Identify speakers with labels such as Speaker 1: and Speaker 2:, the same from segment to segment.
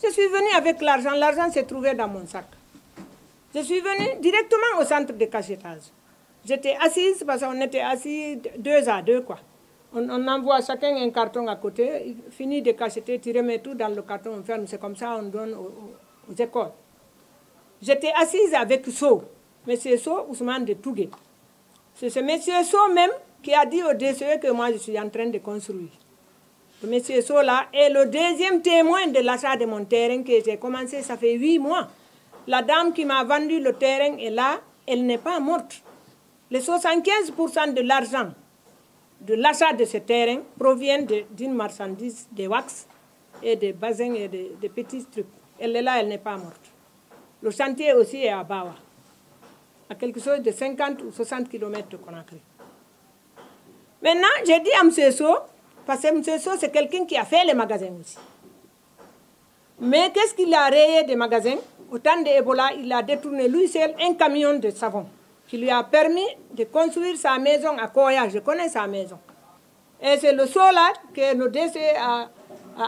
Speaker 1: Je suis venue avec l'argent. L'argent s'est trouvé dans mon sac. Je suis venue directement au centre de cachetage. J'étais assise parce qu'on était assis 2 à 2, quoi. On envoie chacun un carton à côté, il finit de cacheter, tu remets tout dans le carton, on ferme, c'est comme ça on donne aux écoles. J'étais assise avec So, M. So, Ousmane de Tougué. C'est ce M. So même qui a dit au DCE que moi je suis en train de construire. Ce M. So là est le deuxième témoin de l'achat de mon terrain que j'ai commencé, ça fait 8 mois. La dame qui m'a vendu le terrain est là, elle n'est pas morte. Les 75% de l'argent de l'achat de ce terrain proviennent d'une marchandise, des wax et des bassins et des petits trucs. Elle est là, elle n'est pas morte. Le chantier aussi est à Bawa, à quelque chose de 50 ou 60 km de Conakry. Maintenant, j'ai dit à M. So, parce que M. So, c'est quelqu'un qui a fait les magasins aussi. Mais qu'est-ce qu'il a rayé des magasins? Au temps de Ebola, il a détourné lui seul un camion de savon qui lui a permis de construire sa maison à Koya. Je connais sa maison. Et c'est le là que le DC a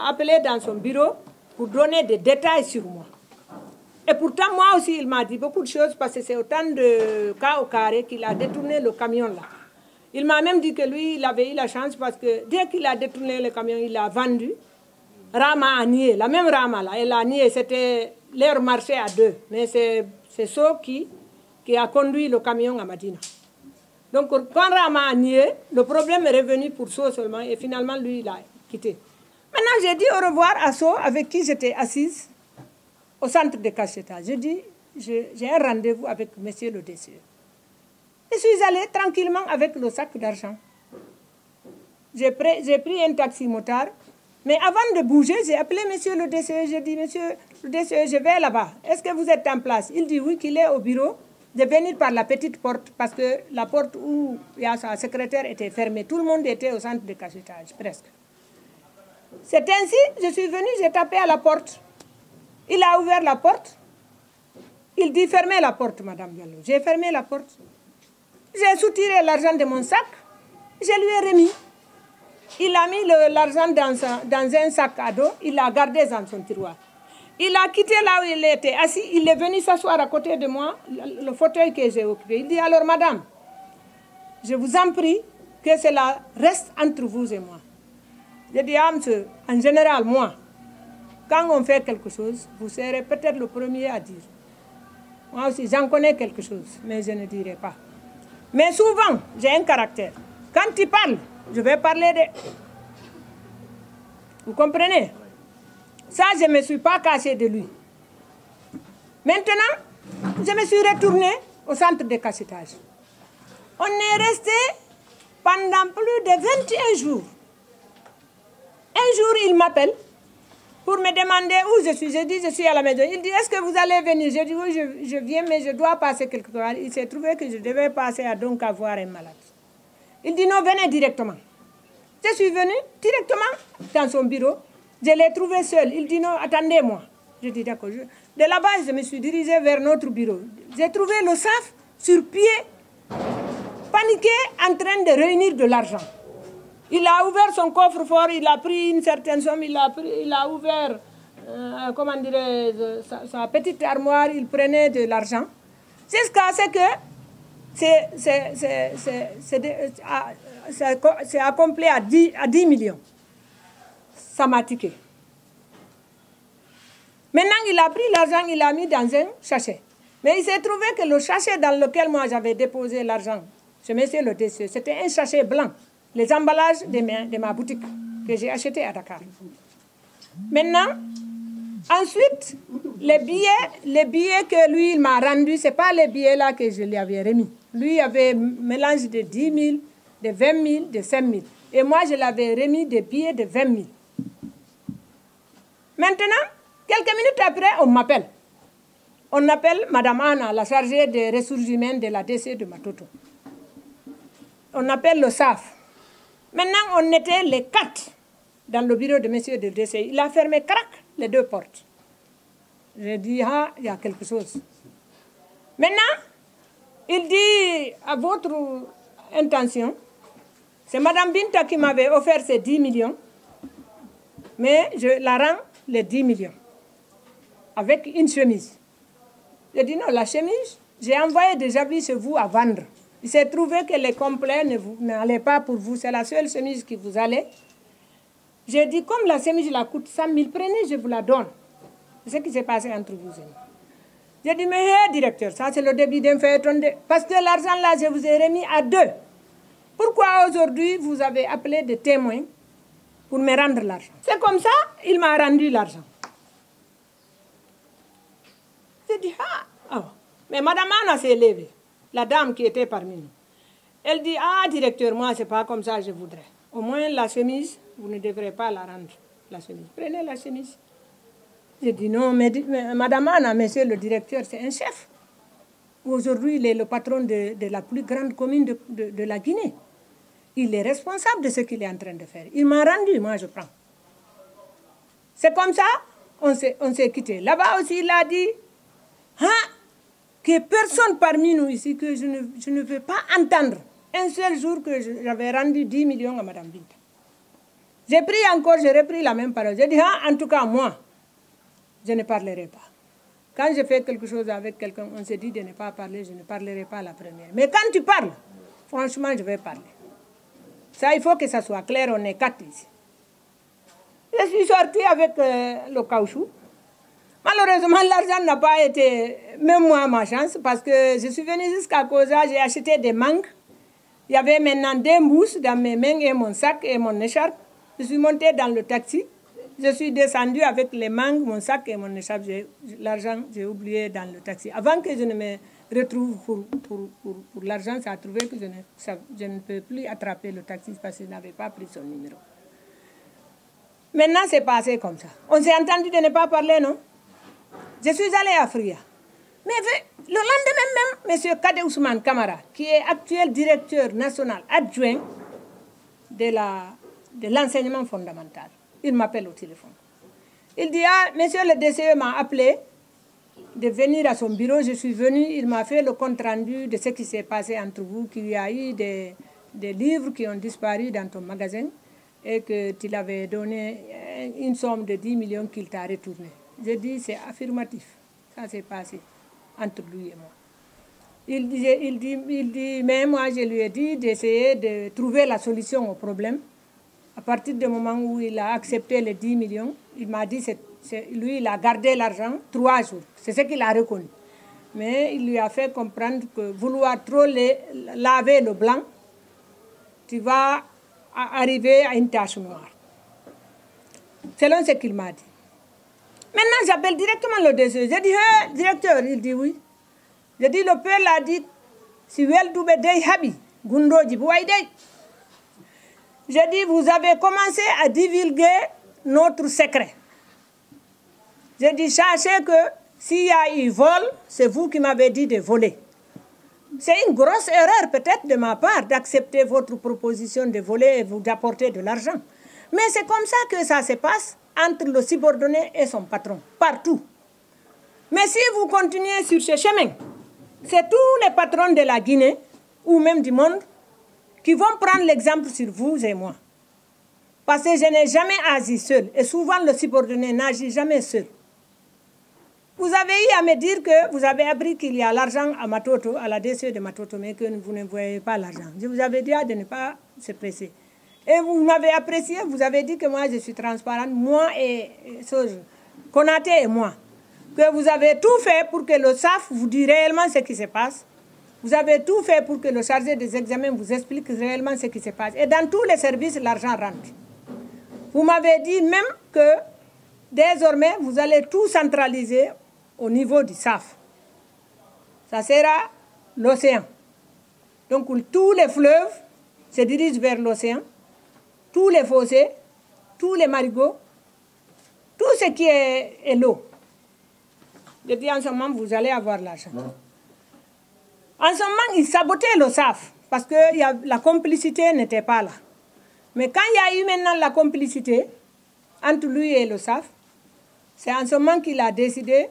Speaker 1: appelé dans son bureau pour donner des détails sur moi. Et pourtant, moi aussi, il m'a dit beaucoup de choses parce que c'est au temps de K au carré qu'il a détourné le camion là. Il m'a même dit que lui, il avait eu la chance parce que dès qu'il a détourné le camion, il l'a vendu. Rama a nié, la même Rama là, elle a nié, c'était leur marché à 2. Mais c'est ça qui a conduit le camion à Madina. Donc quand Rama a nié, le problème est revenu pour So seulement et finalement lui il a quitté. Maintenant j'ai dit au revoir à So avec qui j'étais assise au centre de cachetage. J'ai dit j'ai un rendez-vous avec monsieur le DCE. Je suis allée tranquillement avec le sac d'argent. J'ai pris un taxi motard. Mais avant de bouger, j'ai appelé monsieur le DCE. J'ai dit, monsieur le DCE, je vais là-bas. Est-ce que vous êtes en place? Il dit oui, qu'il est au bureau, de venir par la petite porte, parce que la porte où il y a sa secrétaire était fermée. Tout le monde était au centre de cachetage, presque. C'est ainsi, je suis venue, j'ai tapé à la porte. Il a ouvert la porte. Il dit, fermez la porte, madame Diallo. J'ai fermé la porte. J'ai soutiré l'argent de mon sac. Je lui ai remis. Il a mis l'argent dans un sac à dos, il l'a gardé dans son tiroir. Il a quitté là où il était assis, il est venu s'asseoir à côté de moi, le fauteuil que j'ai occupé. Il dit, alors madame, je vous en prie que cela reste entre vous et moi. Je dis, ah monsieur, en général, moi, quand on fait quelque chose, vous serez peut-être le premier à dire. Moi aussi, j'en connais quelque chose, mais je ne dirai pas. Mais souvent, j'ai un caractère. Quand il parle, je vais parler de... Vous comprenez? Ça, je ne me suis pas caché de lui. Maintenant, je me suis retournée au centre de cachetage. On est resté pendant plus de 21 jours. Un jour, il m'appelle pour me demander où je suis. Je dis, je suis à la maison. Il dit, est-ce que vous allez venir? Je dis, oui, je viens, mais je dois passer quelque part. Il s'est trouvé que je devais passer à Donka voir un malade. Il dit, non, venez directement. Je suis venue directement dans son bureau. Je l'ai trouvé seul. Il dit, non, attendez-moi. Je dis, d'accord. De là-bas, je me suis dirigée vers notre bureau. J'ai trouvé le SAF sur pied, paniqué, en train de réunir de l'argent. Il a ouvert son coffre-fort, il a pris une certaine somme, il a ouvert, comment dirais-je, sa petite armoire, il prenait de l'argent. Jusqu'à ce que c'est accompli à 10 millions. Ça m'a tiqué. Maintenant, il a pris l'argent, il l'a mis dans un sachet. Mais il s'est trouvé que le sachet dans lequel moi j'avais déposé l'argent, je mettais le DCE, c'était un sachet blanc. Les emballages de ma boutique que j'ai acheté à Dakar. Maintenant, ensuite, les billets que lui, il m'a rendus, ce n'est pas les billets là que je lui avais remis. Lui, il avait un mélange de 10 000, de 20 000, de 5 000. Et moi, je l'avais remis des billets de 20 000. Maintenant, quelques minutes après, on m'appelle. On appelle Mme Anna, la chargée des ressources humaines de la DC de Matoto. On appelle le SAF. Maintenant, on était les 4 dans le bureau de monsieur de DC. Il a fermé, crac, les 2 portes. J'ai dit, ah, il y a quelque chose. Maintenant, il dit, à votre intention, c'est Mme Binta qui m'avait offert ces 10 millions, mais je la rends les 10 millions. avec une chemise. J'ai dit non, la chemise, j'ai envoyé des habits chez vous à vendre. Il s'est trouvé que les complets n'allaient pas pour vous, c'est la seule chemise qui vous allait. J'ai dit, comme la chemise la coûte 100 000, prenez, je vous la donne. C'est ce qui s'est passé entre vous et moi. J'ai dit, mais hé, directeur, ça c'est le début d'un feuilleton. Parce que l'argent là, je vous ai remis à 2. Pourquoi aujourd'hui vous avez appelé des témoins pour me rendre l'argent? C'est comme ça, il m'a rendu l'argent. J'ai dit, ah. Mais madame Anna s'est levée, la dame qui était parmi nous. Elle dit, ah, directeur, moi, c'est pas comme ça, je voudrais. Au moins, la chemise, vous ne devrez pas la rendre, la chemise. Prenez la chemise. J'ai dit, non, mais madame Anna, monsieur le directeur, c'est un chef. Aujourd'hui, il est le patron de la plus grande commune de la Guinée. Il est responsable de ce qu'il est en train de faire. Il m'a rendu, moi, je prends. C'est comme ça, on s'est quitté. Là-bas aussi, il a dit, que personne parmi nous ici, que je ne veux pas entendre un seul jour que j'avais rendu 10 millions à Mme Binta. J'ai repris la même parole. J'ai dit, en tout cas, moi, je ne parlerai pas. Quand je fais quelque chose avec quelqu'un, on se dit de ne pas parler, je ne parlerai pas la première. Mais quand tu parles, franchement, je vais parler. Ça, il faut que ça soit clair, on est 4 ici. Je suis sortie avec le caoutchouc. Malheureusement, l'argent n'a pas été, même moi, ma chance, parce que je suis venue jusqu'à Koza, j'ai acheté des mangues. Il y avait maintenant 2 mousses dans mes mains et mon sac et mon écharpe. Je suis montée dans le taxi. Je suis descendue avec les mangues, mon sac et mon écharpe. L'argent, j'ai oublié dans le taxi. Avant que je ne me retrouve pour l'argent, ça a trouvé que je ne peux plus attraper le taxi parce que je n'avais pas pris son numéro. Maintenant, c'est passé comme ça. On s'est entendu de ne pas parler, non? Je suis allée à Fria. Mais le lendemain même, M. Kade Ousmane Kamara, qui est actuel directeur national adjoint de l'enseignement fondamental, il m'appelle au téléphone. Il dit, monsieur le DCE m'a appelé de venir à son bureau. Je suis venue, il m'a fait le compte rendu de ce qui s'est passé entre vous, qu'il y a eu des livres qui ont disparu dans ton magasin et que tu l'avais donné une somme de 10 millions qu'il t'a retourné. J'ai dit, c'est affirmatif. Ça s'est passé entre lui et moi. Il dit, mais moi, je lui ai dit d'essayer de trouver la solution au problème. À partir du moment où il a accepté les 10 millions, il m'a dit, lui, il a gardé l'argent 3 jours. C'est ce qu'il a reconnu. Mais il lui a fait comprendre que vouloir trop laver le blanc, tu vas arriver à une tache noire. Selon ce qu'il m'a dit. Maintenant, j'appelle directement le DCE. J'ai dit, hey, directeur, il dit oui. J'ai dit, le père l'a dit, si wel doube dey habi, gundo jibouaï dey. J'ai dit, vous avez commencé à divulguer notre secret. J'ai dit, sachez que s'il y a eu vol, c'est vous qui m'avez dit de voler. C'est une grosse erreur peut-être de ma part d'accepter votre proposition de voler et vous d'apporter de l'argent. Mais c'est comme ça que ça se passe entre le subordonné et son patron, partout. Mais si vous continuez sur ce chemin, c'est tous les patrons de la Guinée, ou même du monde, qui vont prendre l'exemple sur vous et moi. Parce que je n'ai jamais agi seul, et souvent le subordonné n'agit jamais seul. Vous avez eu à me dire que vous avez appris qu'il y a l'argent à Matoto, à la DCE de Matoto, mais que vous ne voyez pas l'argent. Je vous avais dit de ne pas se presser. Et vous m'avez apprécié, vous avez dit que moi je suis transparente, moi et Konaté et moi. Que vous avez tout fait pour que le SAF vous dise réellement ce qui se passe. Vous avez tout fait pour que le chargé des examens vous explique réellement ce qui se passe. Et dans tous les services, l'argent rentre. Vous m'avez dit même que désormais, vous allez tout centraliser au niveau du SAF. Ça sera l'océan. Donc tous les fleuves se dirigent vers l'océan. Tous les fossés, tous les marigots, tout ce qui est l'eau. Je dis en ce moment, vous allez avoir l'argent. En ce moment, ils sabotaient le SAF parce que la complicité n'était pas là. Mais quand il y a eu maintenant la complicité entre lui et le SAF, c'est en ce moment qu'il a décidé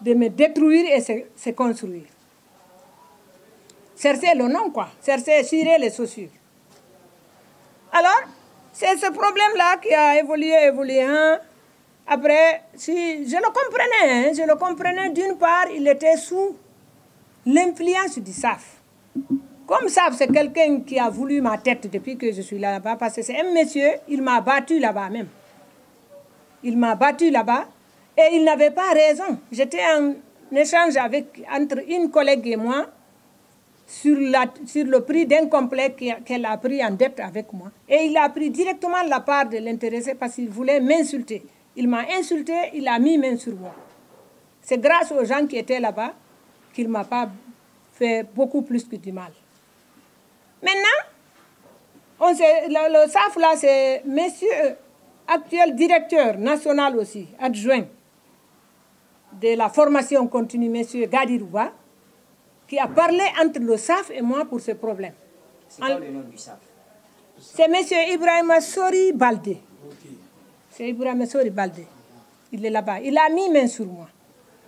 Speaker 1: de me détruire et se construire. Chercher le nom, quoi. Chercher, cirer les chaussures. Alors, c'est ce problème-là qui a évolué. Après, si, je le comprenais. Hein, je le comprenais. D'une part, il était sous l'influence du SAF. Comme SAF, c'est quelqu'un qui a voulu ma tête depuis que je suis là-bas, parce que c'est un monsieur, il m'a battu là-bas même. Il m'a battu là-bas et il n'avait pas raison. J'étais en échange entre une collègue et moi sur le prix d'un complet qu'elle a pris en dette avec moi. Et il a pris directement la part de l'intéressé parce qu'il voulait m'insulter. Il m'a insulté, il a mis main sur moi. C'est grâce aux gens qui étaient là-bas qu'il ne m'a pas fait beaucoup plus que du mal. Maintenant, le SAF là, c'est monsieur actuel directeur national aussi, adjoint de la formation continue, monsieur Gadirouba, qui a parlé entre le SAF et moi pour ce problème.
Speaker 2: C'est quoi le nom du SAF?
Speaker 1: C'est monsieur Ibrahima Sori Baldé. Okay. C'est Ibrahima Sori Baldé. Il est là-bas. Il a mis main sur moi.